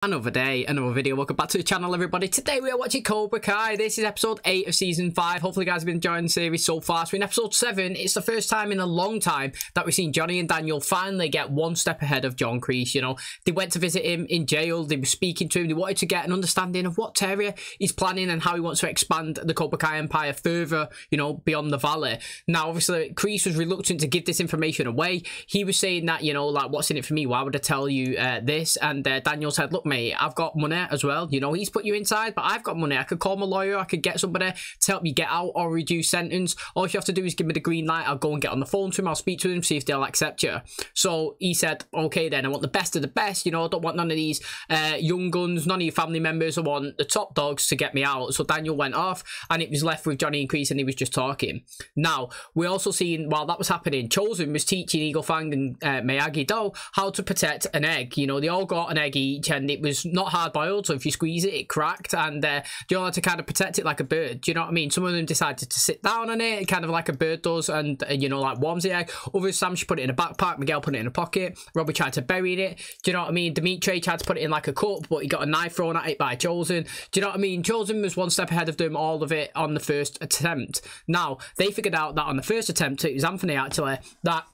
Another day, another video. Welcome back to the channel, everybody. Today we are watching Cobra Kai. This is episode 8 of season 5. Hopefully you guys have been enjoying the series so far. So in episode 7, it's the first time in a long time that we've seen Johnny and Daniel finally get one step ahead of John Kreese. You know, they went to visit him in jail. They were speaking to him. They wanted to get an understanding of what area he's planning and how he wants to expand the Cobra Kai empire further, you know, beyond the valley. Now, obviously, Kreese was reluctant to give this information away. He was saying that, you know, like, what's in it for me? Why would I tell you this? And Daniel said, look, mate, I've got money as well. You know, he's put you inside, but I've got money. I could call my lawyer. I could get somebody to help you get out or reduce sentence. All you have to do is give me the green light. I'll go and get on the phone to him. I'll speak to him, see if they'll accept you. So he said, okay, then I want the best of the best. You know, I don't want none of these young guns, none of your family members. I want the top dogs to get me out. So Daniel went off and it was left with Johnny and Kreese and he was just talking. Now, we also seen, while that was happening, Chosen was teaching Eagle Fang and Miyagi-Do how to protect an egg. You know, they all got an egg each and it was not hard boiled, so if you squeeze it, it cracked, and you all had to kind of protect it like a bird. Do you know what I mean? Some of them decided to sit down on it, kind of like a bird does, and you know, like warms the egg. Others, Sam, she put it in a backpack, Miguel put it in a pocket, Robbie tried to bury it. Do you know what I mean? Dimitri tried to put it in like a cup, but he got a knife thrown at it by Chosen. Do you know what I mean? Chosen was one step ahead of them, all of it on the first attempt. Now, they figured out that on the first attempt, it was Anthony actually, that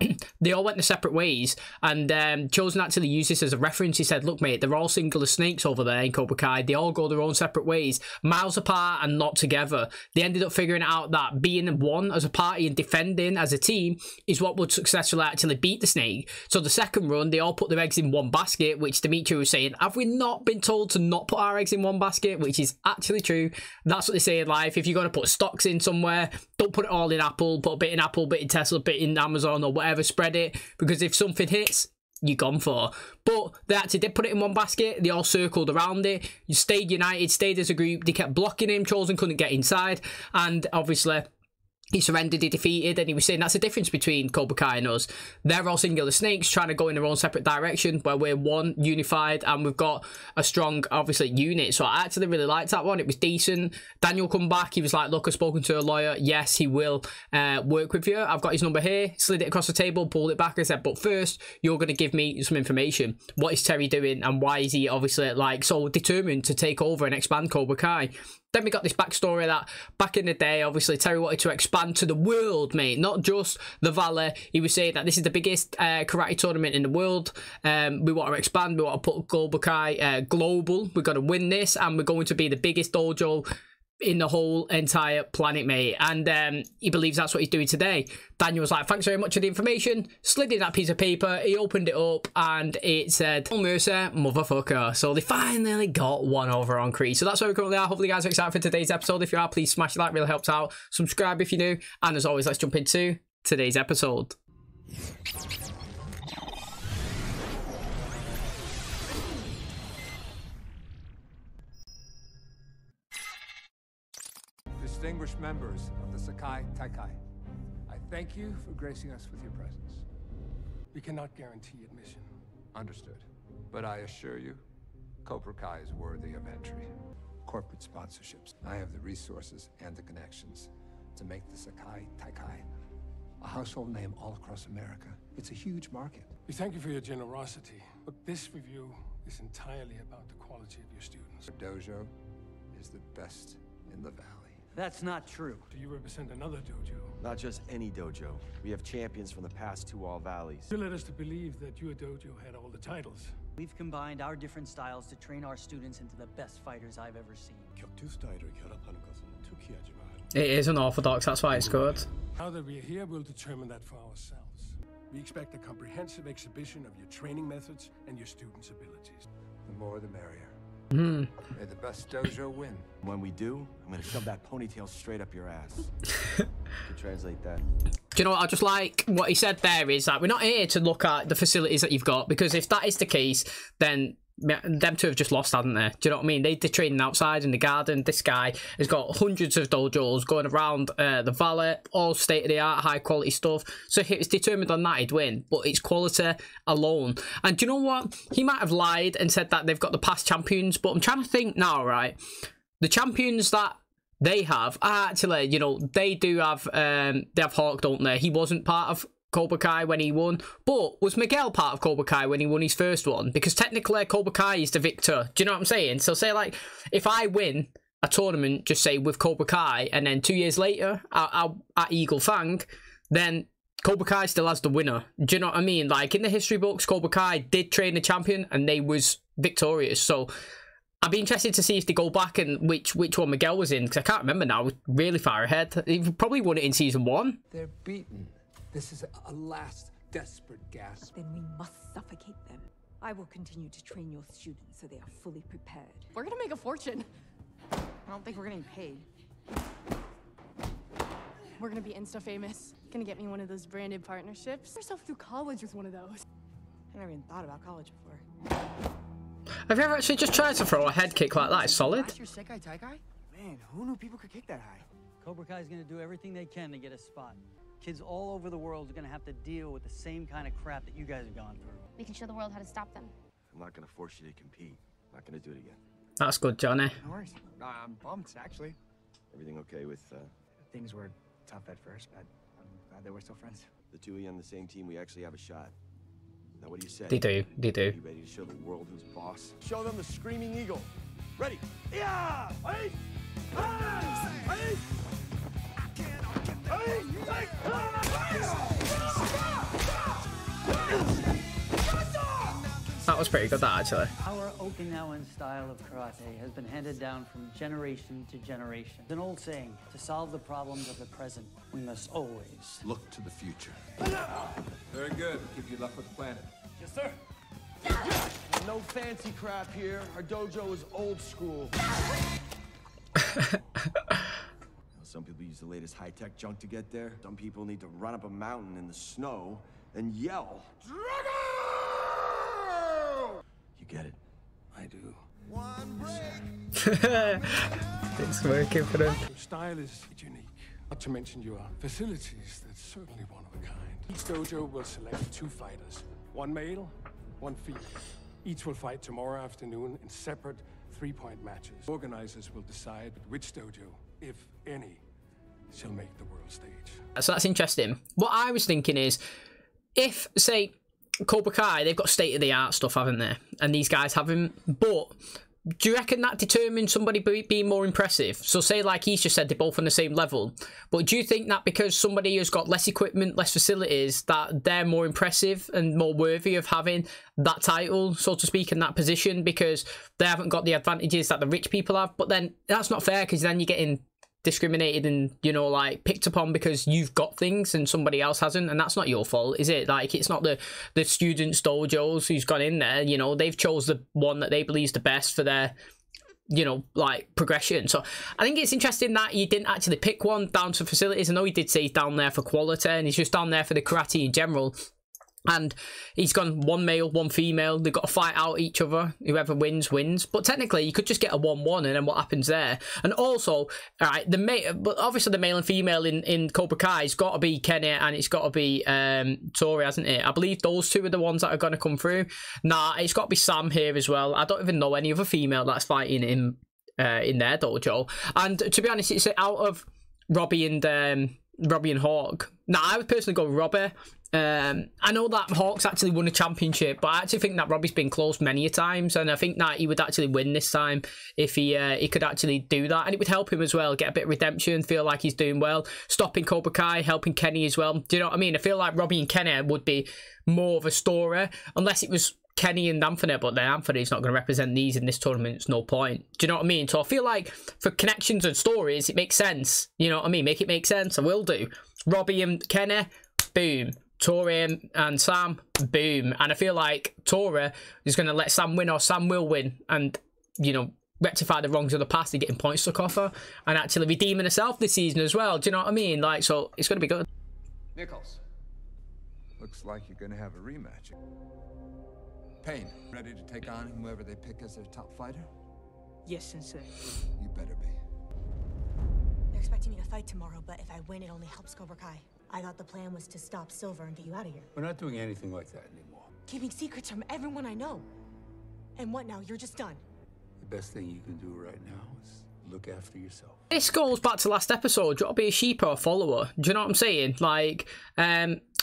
they all went their separate ways, and Chosen actually used this as a reference. He said, look, mate, they're all singular snakes over there in Cobra Kai. They all go their own separate ways, miles apart and not together. They ended up figuring out that being one as a party and defending as a team is what would successfully actually beat the snake. So the second run, they all put their eggs in one basket, which Dimitri was saying, have we not been told to not put our eggs in one basket? Which is actually true. That's what they say in life. If you're going to put stocks in somewhere, don't put it all in Apple. Put a bit in Apple, bit in Tesla, bit in Amazon or whatever. Spread it, because if something hits, you're gone for. But they actually did put it in one basket. They all circled around it. You stayed united, stayed as a group. They kept blocking him. Chosen couldn't get inside, and obviously he surrendered, he defeated, and he was saying that's the difference between Cobra Kai and us. They're all singular snakes trying to go in their own separate direction, where we're one, unified, and we've got a strong, obviously, unit. So I actually really liked that one. It was decent. Daniel come back. He was like, look, I've spoken to a lawyer. Yes, he will work with you. I've got his number here. Slid it across the table, pulled it back. I said, but first, you're going to give me some information. What is Terry doing, and why is he obviously like so determined to take over and expand Cobra Kai? Then we got this backstory that back in the day, obviously, Terry wanted to expand to the world, mate, not just the Valley. He was saying that this is the biggest karate tournament in the world. We want to expand. We want to put Cobra Kai global. We're going to win this, and we're going to be the biggest dojo in the whole entire planet, mate. And he believes that's what he's doing today. Daniel was like, thanks very much for the information. Slid in that piece of paper. He opened it up and it said, "Oh, Mercer, motherfucker." So they finally got one over on Kreese. So that's where we currently are. Hopefully you guys are excited for today's episode. If you are, please smash that. Really helps out. Subscribe if you're new. And as always, let's jump into today's episode. Distinguished members of the TAIKAI, I thank you for gracing us with your presence. We cannot guarantee admission. Understood. But I assure you, Cobra Kai is worthy of entry. Corporate sponsorships. I have the resources and the connections to make the TAIKAI a household name all across America. It's a huge market. We thank you for your generosity, but this review is entirely about the quality of your students. Our dojo is the best in the valley. That's not true. Do you represent another dojo? Not just any dojo. We have champions from the past 2 All Valleys. You led us to believe that your dojo had all the titles. We've combined our different styles to train our students into the best fighters I've ever seen. It is unorthodox, that's why it's good. Now that we're here, we'll determine that for ourselves. We expect a comprehensive exhibition of your training methods and your students' abilities. The more the merrier. May the best dojo win. When we do, I'm gonna shove that ponytail straight up your ass. To translate that. Do you know what I just like? What he said there is that we're not here to look at the facilities that you've got, because if that is the case, then them two have just lost, haven't they? Do you know what I mean? They're training outside in the garden. This guy has got hundreds of dojos going around the valley, all state-of-the-art, high-quality stuff. So if it's determined on that, he'd win. But it's quality alone. And do you know what? He might have lied and said that they've got the past champions, but I'm trying to think now, right? The champions that they have, actually, you know, they do have, they have Hawk, don't they? He wasn't part of Cobra Kai when he won, but was Miguel part of Cobra Kai when he won his first one? Because technically Cobra Kai is the victor. Do you know what I'm saying? So say like, if I win a tournament, just say with Cobra Kai, and then 2 years later at Eagle Fang, then Cobra Kai still has the winner. Do you know what I mean? Like in the history books, Cobra Kai did train the champion and they was victorious. So I'd be interested to see if they go back and which one Miguel was in, because I can't remember now. Really far ahead. He probably won it in season 1. They're beaten. This is a last desperate gasp. Then we must suffocate them. I will continue to train your students so they are fully prepared. We're gonna make a fortune. I don't think we're getting paid. We're gonna be Insta famous. Gonna get me one of those branded partnerships. Yourself through college with one of those. I never even thought about college before. Have you ever actually just tried to throw a head kick like that? It's solid. Last year's Sekai TAIKAI? Man, who knew people could kick that high? Cobra Kai is going to do everything they can to get a spot. Kids all over the world are going to have to deal with the same kind of crap that you guys have gone through. We can show the world how to stop them. I'm not gonna force you to compete. I'm not gonna do it again. That's good, Johnny. No worries. I'm pumped, actually. Everything okay with, Things were tough at first, but I'm glad that we're still friends. the two of you on the same team? We actually have a shot. Now, what do you say? They do. They do. You ready to show the world who's boss? Show them the Screaming Eagle. Ready? Yeah! Hey! Hey! That was pretty good, that actually. Our Okinawan style of karate has been handed down from generation to generation. It's an old saying, to solve the problems of the present, we must always Look to the future. Very good. Keep your luck with the planet. Yes, sir. No fancy crap here. Our dojo is old school. Some people use the latest high-tech junk to get there. Some people need to run up a mountain in the snow and yell, "Drago!" You get it? I do. One break. It's working for them. Your style is unique. Not to mention your facilities, that's certainly one of a kind. Each dojo will select 2 fighters. 1 male, 1 female. Each will fight tomorrow afternoon in separate 3-point matches. Organizers will decide which dojo, if any, shall make the world stage. So that's interesting. What I was thinking is, if, say, Cobra Kai, they've got state-of-the-art stuff, haven't they? And these guys haven't. But do you reckon that determines somebody being more impressive? So say, like he's just said, they're both on the same level. But do you think that because somebody has got less equipment, less facilities, that they're more impressive and more worthy of having that title, so to speak, in that position, because they haven't got the advantages that the rich people have? But then that's not fair, because then you're getting discriminated and, you know, like picked upon because you've got things and somebody else hasn't, and that's not your fault, is it? Like, it's not the students' dojos who's gone in there, you know, they've chose the one that they believe is the best for their, you know, like, progression. So I think it's interesting that he didn't actually pick one down to facilities. I know he did say he's down there for quality, and he's just down there for the karate in general. And he's gone 1 male, 1 female. They've got to fight out each other. Whoever wins, wins. But technically, you could just get a 1-1, and then what happens there? And also, all right, but obviously the male and female in Cobra Kai has got to be Kenny, and it's got to be Tori, hasn't it? I believe those 2 are the ones that are going to come through. Nah, it's got to be Sam here as well. I don't even know any other female that's fighting in their dojo. And to be honest, it's out of Robbie and Hawk. Nah, I would personally go with Robbie. I know that Hawk's actually won a championship, but I actually think that Robbie's been close many a times, and I think that he would actually win this time if he could actually do that, and it would help him as well, get a bit of redemption, feel like he's doing well, stopping Cobra Kai, helping Kenny as well. Do you know what I mean? I feel like Robbie and Kenny would be more of a story, unless it was Kenny and Anthony, but then Anthony's not going to represent these in this tournament. It's no point. Do you know what I mean? So I feel like for connections and stories, it makes sense. You know what I mean? Make it make sense. I will do. Robbie and Kenny, boom. Tori and Sam, boom. And I feel like Tori is going to let Sam win, or Sam will win, and, you know, rectify the wrongs of the past and getting points stuck off her, and actually redeeming herself this season as well. Do you know what I mean? Like, so it's going to be good. Nichols, looks like you're going to have a rematch. Payne, ready to take on whoever they pick as their top fighter? Yes, Sensei. You better be. They're expecting me to fight tomorrow, but if I win, it only helps Cobra Kai. I thought the plan was to stop Silver and get you out of here. We're not doing anything like that anymore. Keeping secrets from everyone I know. And what now? You're just done. The best thing you can do right now is look after yourself. This goes back to last episode. Do you want to be a sheep or a follower? Do you know what I'm saying? Like,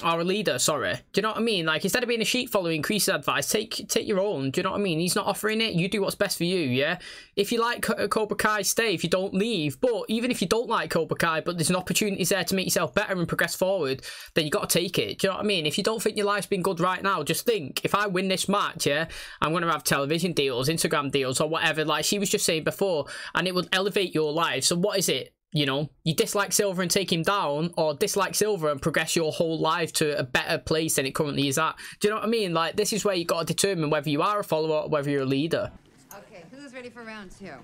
or a leader, sorry. Do you know what I mean? Like, instead of being a sheep follower, increase his advice, take your own. Do you know what I mean? He's not offering it. You do what's best for you, yeah? If you like Cobra Kai, stay. If you don't, leave. But even if you don't like Cobra Kai, but there's an opportunity there to make yourself better and progress forward, then you got to take it. Do you know what I mean? If you don't think your life's been good right now, just think, if I win this match, yeah, I'm going to have television deals, Instagram deals, or whatever, like she was just saying before, and it will elevate your life. So what is it? You know, you dislike Silver and take him down, or dislike Silver and progress your whole life to a better place than it currently is at. Do you know what I mean? Like, this is where you got to determine whether you are a follower or whether you're a leader. Okay, who's ready for round 2? Okay,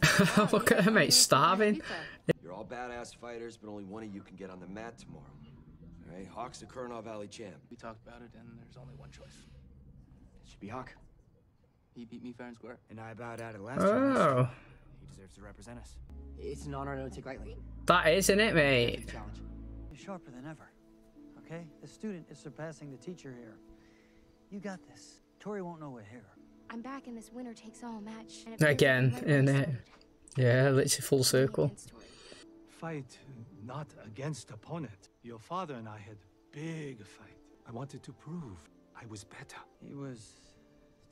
Jesus. Look at her, mate, starving. You're all badass fighters, but only one of you can get on the mat tomorrow. All right, Hawk's the Kurnow Valley champ. We talked about it, and there's only one choice. It should be Hawk. He beat me fair and square. And I bowed out at last Oh. He deserves to represent us. It's an honor I don't take lightly. That is, isn't it, mate? You're sharper than ever. Okay? The student is surpassing the teacher here. You got this. Tori won't know we're here. I'm back in this winner-takes-all match. Again, isn't it? Yeah, literally full circle. Fight not against opponent. Your father and I had big fight. I wanted to prove I was better. He was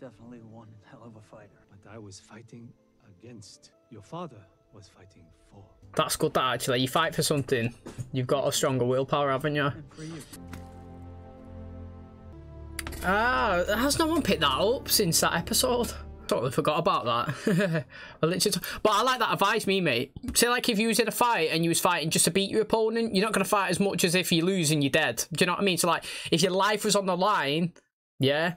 definitely one hell of a fighter. But I was fighting against. Your father was fighting for. That's good, that actually. You fight for something, you've got a stronger willpower, haven't you? Ah, has no one picked that up since that episode? Totally forgot about that. But I like that advice, mate. Say, like, if you was in a fight and you was fighting just to beat your opponent, you're not going to fight as much as if you lose and you're dead. Do you know what I mean? So, like, if your life was on the line, yeah,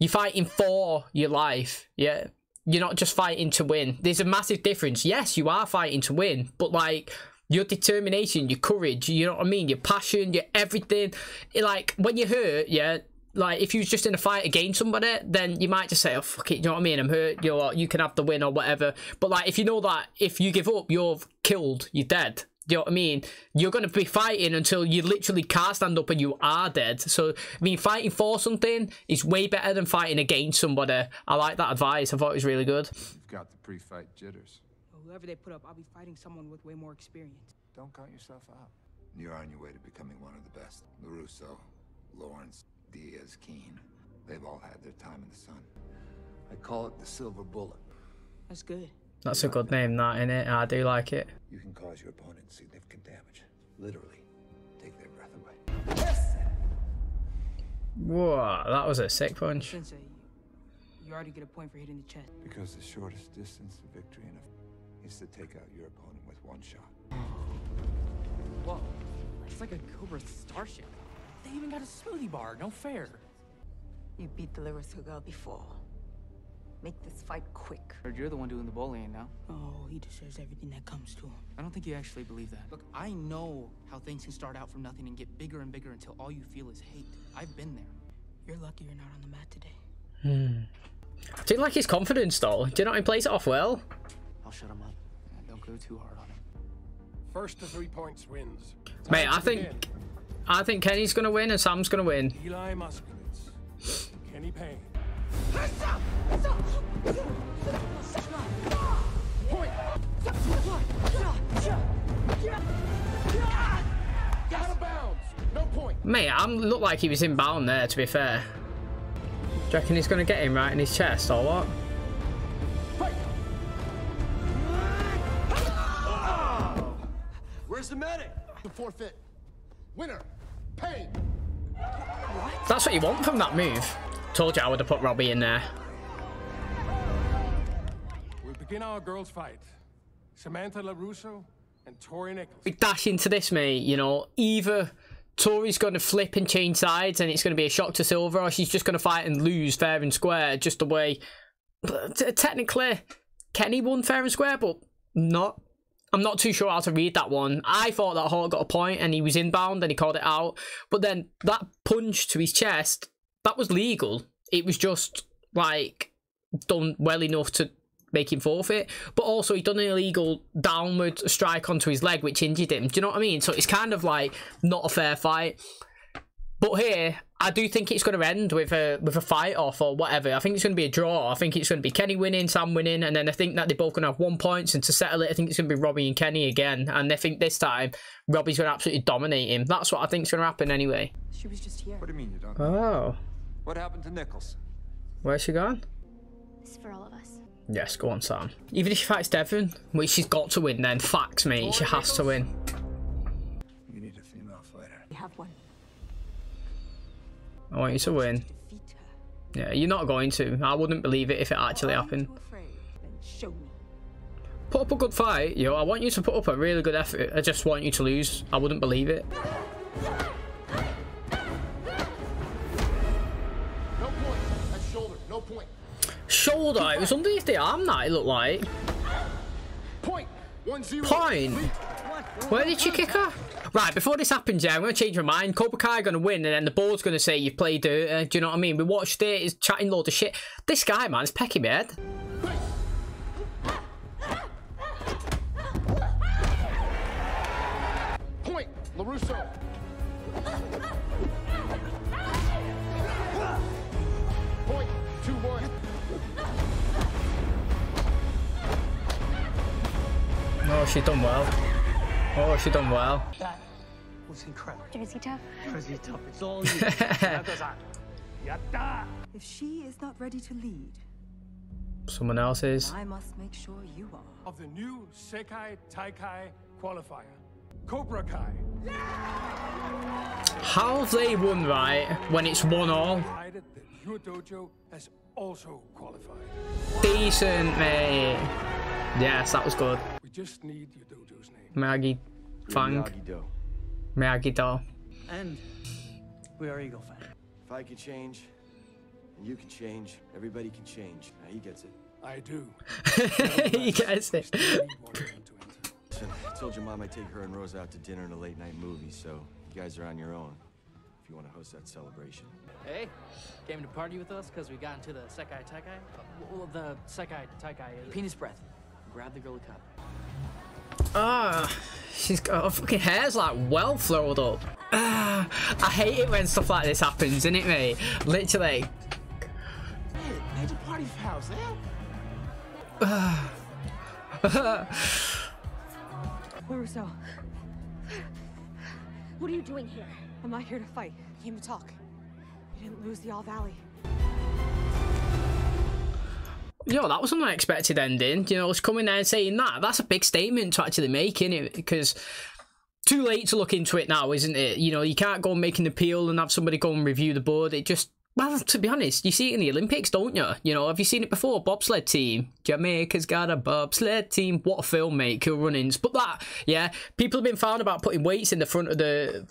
you're fighting for your life, yeah? You're not just fighting to win. There's a massive difference. Yes, you are fighting to win, but, like, your determination, your courage, you know what I mean? Your passion, your everything. Like, when you're hurt, yeah, like, if you was just in a fight against somebody, then you might just say, oh, fuck it, you know what I mean? I'm hurt, you know, you can have the win or whatever. But, like, if you know that if you give up, you're killed, you're dead. Do you know what I mean? You're going to be fighting until you literally can't stand up and you are dead. So, I mean, fighting for something is way better than fighting against somebody. I like that advice. I thought it was really good. You've got the pre-fight jitters. Well, whoever they put up, I'll be fighting someone with way more experience. Don't count yourself out. You're on your way to becoming one of the best. LaRusso, Lawrence, Diaz, Keene. They've all had their time in the sun. I call it the silver bullet. That's good. That's a good name, that, innit? I do like it. You can cause your opponent significant damage. Literally, take their breath away. Whoa, that was a sick punch. Sensei, you already get a point for hitting the chest. Because the shortest distance to victory in a is to take out your opponent with one shot. Whoa, it's like a Cobra starship. They even got a smoothie bar, no fair. You beat the LaRusso girl before. Make this fight quick. Heard you're the one doing the bullying now. Oh, he deserves everything that comes to him. I don't think you actually believe that. Look, I know how things can start out from nothing and get bigger and bigger until all you feel is hate. I've been there. You're lucky you're not on the mat today. I do like his confidence, though. Do you know he plays it off well? I'll shut him up. Don't go too hard on him. First to 3 points wins. Mate, I think Kenny's gonna win and Sam's gonna win. Eli Moskowitz. Kenny Payne. Point. Out of bounds. No point. Mate, looked like he was inbound there, to be fair. Do you reckon he's gonna get him right in his chest or what? Where's the medic? The forfeit. Winner. Payne. That's what you want from that move. Told you I would have put Robbie in there. We'll begin our girls' fight. Samantha LaRusso and Tori Nichols. We dash into this, mate. You know, either Tori's going to flip and change sides and it's going to be a shock to Silver, or she's just going to fight and lose fair and square, just the way. Technically, Kenny won fair and square, but not. I'm not too sure how to read that one. I thought that Hawk got a point and he was inbound and he called it out. But then that punch to his chest, that was legal. It was just, like, done well enough to make him forfeit. But also, he done an illegal downward strike onto his leg, which injured him. Do you know what I mean? So it's kind of, like, not a fair fight. But here, I do think it's going to end with a fight off or whatever. I think it's going to be a draw. I think it's going to be Kenny winning, Sam winning, and then I think that they're both going to have 1 point. And to settle it, I think it's going to be Robbie and Kenny again. And I think this time, Robbie's going to absolutely dominate him. That's what I think is going to happen anyway. She was just here. What do you mean you don't? Oh. What happened to Nichols? Where's she gone? This is for all of us. Yes, go on, Sam. Even if she fights Devon, which she's got to win then. Facts, mate. She has to win. We need a female fighter. We have one. I want you to win. Yeah, you're not going to. I wouldn't believe it if it actually happened. Show me. Put up a good fight, yo. I want you to put up a really good effort. I just want you to lose. I wouldn't believe it. No point. That's shoulder. No point. Shoulder? It was underneath the arm that it looked like. Point. 1-0. Point? Where did she kick her? Right, before this happens, yeah, I'm going to change my mind. Cobra Kai are going to win, and then the board's going to say you've played dirty. Do you know what I mean? We watched it, he's chatting loads of shit. This guy, man, is pecking me head. Point. LaRusso. Point. 2-1. Oh, she done well. Oh, she done well. That was incredible. Jersey tough. Jersey tough. It's all you. If she is not ready to lead, Someone else is. I must make sure you are. Of the new Sekai TAIKAI qualifier, Cobra Kai. How have they won, right, when it's 1-all? Decided that your dojo has also qualified. Decent, mate. Yes, that was good. We just need your dojo's name. Miyagi Fang. Miyagi-Do. And we are Eagle fan. If I could change, and you can change, everybody can change. Now he gets it. I do. He gets it. Listen, I told your mom I'd take her and Rose out to dinner and a late night movie, so you guys are on your own if you want to host that celebration. Hey, came to party with us because we got into the Sekai TAIKAI? Well, the Sekai TAIKAI is penis breath. Grab the girl a cup. Ah, she's got her fucking hair's like well flowed up. Ah, I hate it when stuff like this happens, innit, mate? Literally. Hey, major party house, LaRusso. What are you doing here? I'm not here to fight. I came to talk. You didn't lose the All Valley. Yo, that was an unexpected ending. You know, it's coming there and saying that. That's a big statement to actually make, innit? Because too late to look into it now, isn't it? You know, you can't go and make an appeal and have somebody go and review the board. It just, well, to be honest, you see it in the Olympics, don't you? You know, have you seen it before? Bobsled team. Jamaica's got a bobsled team. What a film, mate. Cool runnings. But that, yeah, people have been found about putting weights in the front of the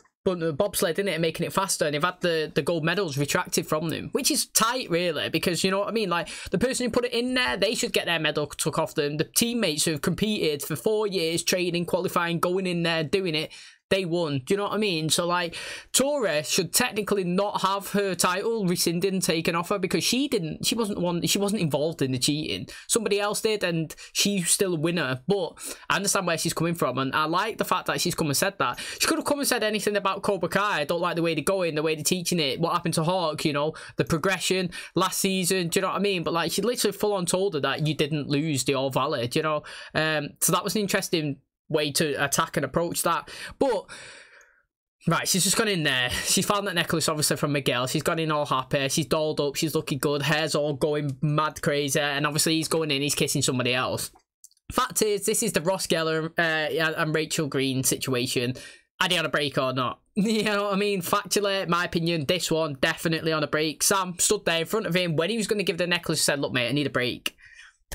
bobsled, in it, and making it faster, and they've had the gold medals retracted from them, which is tight, really, because, you know what I mean, like, the person who put it in there, they should get their medal took off them. The teammates who have competed for 4 years, training, qualifying, going in there, doing it, they won. Do you know what I mean? So, like, Torres should technically not have her title rescinded and taken off her, because she wasn't involved in the cheating. Somebody else did, and she's still a winner. But I understand where she's coming from, and I like the fact that she's come and said that. She could have come and said anything about Cobra Kai. I don't like the way they're going, the way they're teaching it, what happened to Hawk, you know, the progression last season. Do you know what I mean? But, like, she literally full on told her that you didn't lose the All Valley, you know. So that was an interesting way to attack and approach that. But right, she's just gone in there. She's found that necklace, obviously, from Miguel. She's gone in all happy. She's dolled up. She's looking good. Hair's all going mad crazy. And obviously, he's going in. He's kissing somebody else. Fact is, this is the Ross Geller and Rachel Green situation. Are they on a break or not? You know what I mean? Factually, my opinion, this one definitely on a break. Sam stood there in front of him when he was going to give the necklace, said, look, mate, I need a break.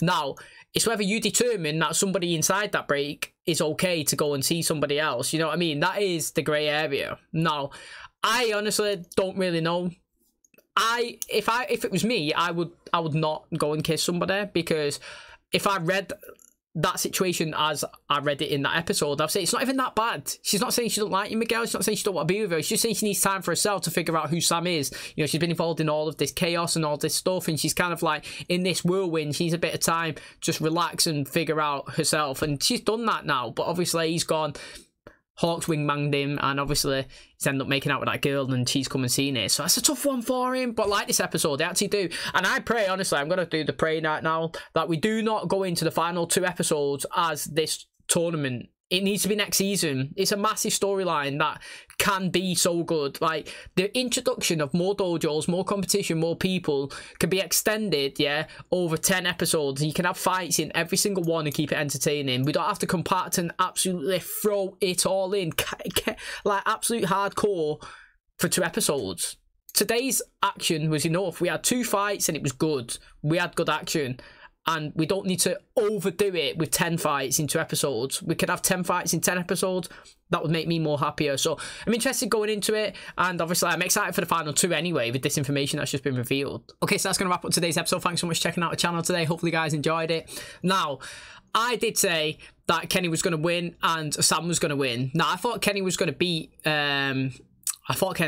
Now, it's whether you determine that somebody inside that break is okay to go and see somebody else. You know what I mean? That is the grey area. Now, I honestly don't really know. If it was me, I would not go and kiss somebody, because if I read that situation as I read it in that episode, I'll say it's not even that bad. She's not saying she don't like you, Miguel. She's not saying she don't want to be with her. She's just saying she needs time for herself to figure out who Sam is. You know, she's been involved in all of this chaos and all this stuff, and she's kind of like in this whirlwind. She needs a bit of time, just relax and figure out herself. And she's done that now. But obviously he's gone Hawk's wingmaned him, and obviously he's ended up making out with that girl, and she's come and seen it. So that's a tough one for him. But like this episode, they actually do. And I pray, honestly, I'm going to do the prayer night now, that we do not go into the final 2 episodes as this tournament. It needs to be next season. It's a massive storyline that can be so good. Like, the introduction of more dojos, more competition, more people can be extended, yeah, over 10 episodes. You can have fights in every single one and keep it entertaining. We don't have to compact and absolutely throw it all in, like absolute hardcore, for 2 episodes. Today's action was enough. We had 2 fights and it was good. We had good action. And we don't need to overdo it with 10 fights in 2 episodes. We could have 10 fights in 10 episodes. That would make me more happier. So I'm interested going into it. And obviously I'm excited for the final 2 anyway, with this information that's just been revealed. Okay, so that's going to wrap up today's episode. Thanks so much for checking out the channel today. Hopefully you guys enjoyed it. Now, I did say that Kenny was going to win and Sam was going to win. Now, I thought Kenny was going to beat... Hawk,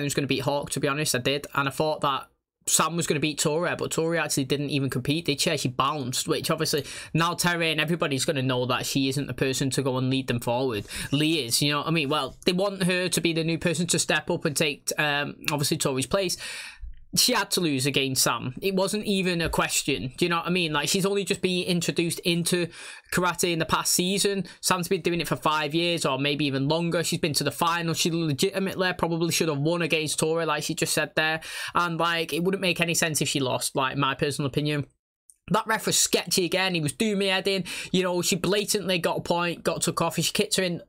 to be honest. I did. And I thought that Sam was going to beat Tori, but Tori actually didn't even compete, did she? She bounced, which obviously now Terry and everybody's going to know that she isn't the person to go and lead them forward. Lee is, you know what I mean? Well, they want her to be the new person to step up and take, obviously, Tori's place. She had to lose against Sam. It wasn't even a question. Do you know what I mean? Like, she's only just been introduced into karate in the past season. Sam's been doing it for 5 years or maybe even longer. She's been to the final. She legitimately probably should have won against Tori, like she just said there. And, like, it wouldn't make any sense if she lost, like, my personal opinion. That ref was sketchy again. He was doing me head in. You know, she blatantly got a point, got took off, and she kicked her in,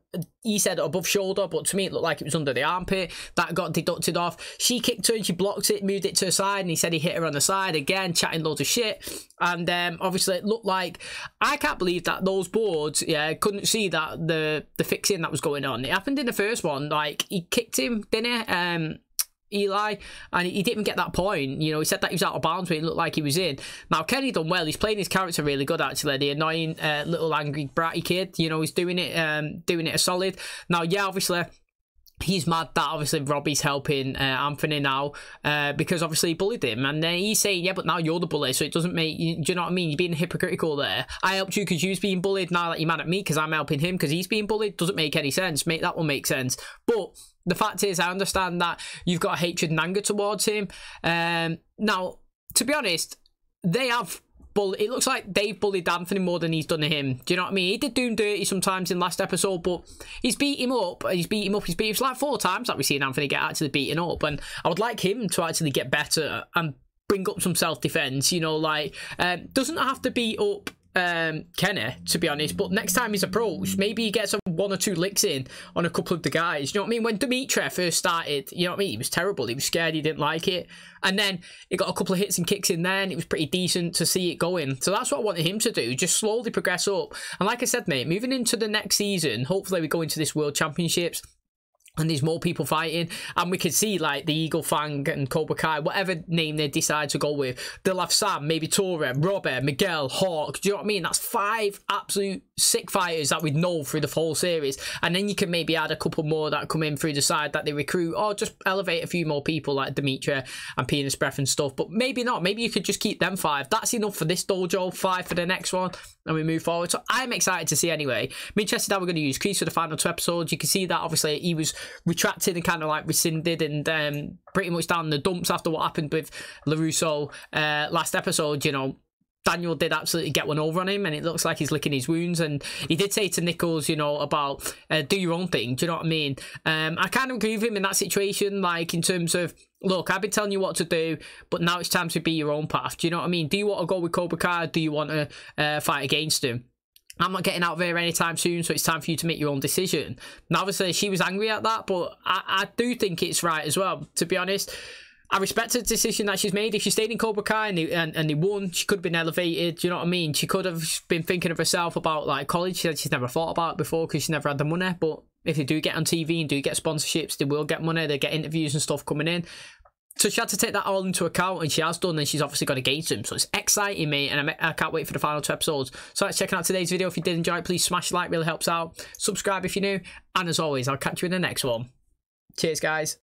he said above shoulder, but to me it looked like it was under the armpit. That got deducted off. She kicked her and she blocked it, moved it to her side, and he said he hit her on the side again, chatting loads of shit. And obviously it looked like, I can't believe that those boards, yeah, couldn't see that the fixing that was going on. It happened in the first one. Like, he kicked him, didn't he? Eli, and he didn't even get that point. You know, he said that he was out of bounds, but it looked like he was in. Now, Kenny done well. He's playing his character really good, actually. The annoying little angry bratty kid. You know, he's doing it a solid. Now, yeah, obviously he's mad that obviously Robbie's helping Anthony now because obviously he bullied him, and then he's saying, yeah, but now you're the bully, so it doesn't make you, do you know what I mean? You're being hypocritical there. I helped you because you was being bullied. Now that you're mad at me because I'm helping him because he's being bullied, doesn't make any sense. Make that one make sense. But the fact is, I understand that you've got a hatred and anger towards him. Now, to be honest, they have it looks like they've bullied Anthony more than he's done to him. Do you know what I mean? He did do him dirty sometimes in last episode, but he's beat him up. He's beat him up. It's like 4 times that we've seen Anthony get actually beaten up, and I would like him to actually get better and bring up some self-defense. You know, like doesn't have to beat up Kenny, to be honest, but next time he's approached, maybe he gets 1 or 2 licks in on a couple of the guys. You know what I mean? When Dimitri first started, you know what I mean, he was terrible. He was scared. He didn't like it, and then he got a couple of hits and kicks in there, and it was pretty decent to see it going. So that's what I wanted him to do, just slowly progress up. And like I said, mate, moving into the next season, hopefully we go into this World Championships and there's more people fighting, and we could see like the Eagle Fang and Cobra Kai, whatever name they decide to go with. They'll have Sam, maybe Tori, Robert, Miguel, Hawk. Do you know what I mean? That's 5 absolute sick fighters that we know through the whole series, and then you can maybe add a couple more that come in through the side that they recruit, or just elevate a few more people like Dimitri and Penis Breath and stuff. But maybe not. Maybe you could just keep them 5. That's enough for this dojo. 5 for the next one, and we move forward. So I'm excited to see anyway. I'm interested how we're going to use Kreese for the final 2 episodes. You can see that obviously he was retracted and kind of like rescinded and pretty much down in the dumps after what happened with LaRusso last episode. You know, Daniel did absolutely get one over on him, and it looks like he's licking his wounds. And he did say to Nichols, you know, about do your own thing. Do you know what I mean? I kind of agree with him in that situation, like in terms of, look, I've been telling you what to do, but now it's time to be your own path. Do you know what I mean? Do you want to go with Cobra Kai? Do you want to fight against him? I'm not getting out there anytime soon, so it's time for you to make your own decision. Now, obviously, she was angry at that, but I do think it's right as well, to be honest. I respect the decision that she's made. If she stayed in Cobra Kai and they won, she could have been elevated. You know what I mean? She could have been thinking of herself about like college. She said she's never thought about it before because she never had the money. But if they do get on TV and do get sponsorships, they will get money. They get interviews and stuff coming in. So she had to take that all into account, and she has done, and she's obviously got against him. So it's exciting, mate, and I can't wait for the final 2 episodes. So let's check out today's video. If you did enjoy it, please smash the like, really helps out. Subscribe if you're new, and as always, I'll catch you in the next one. Cheers, guys.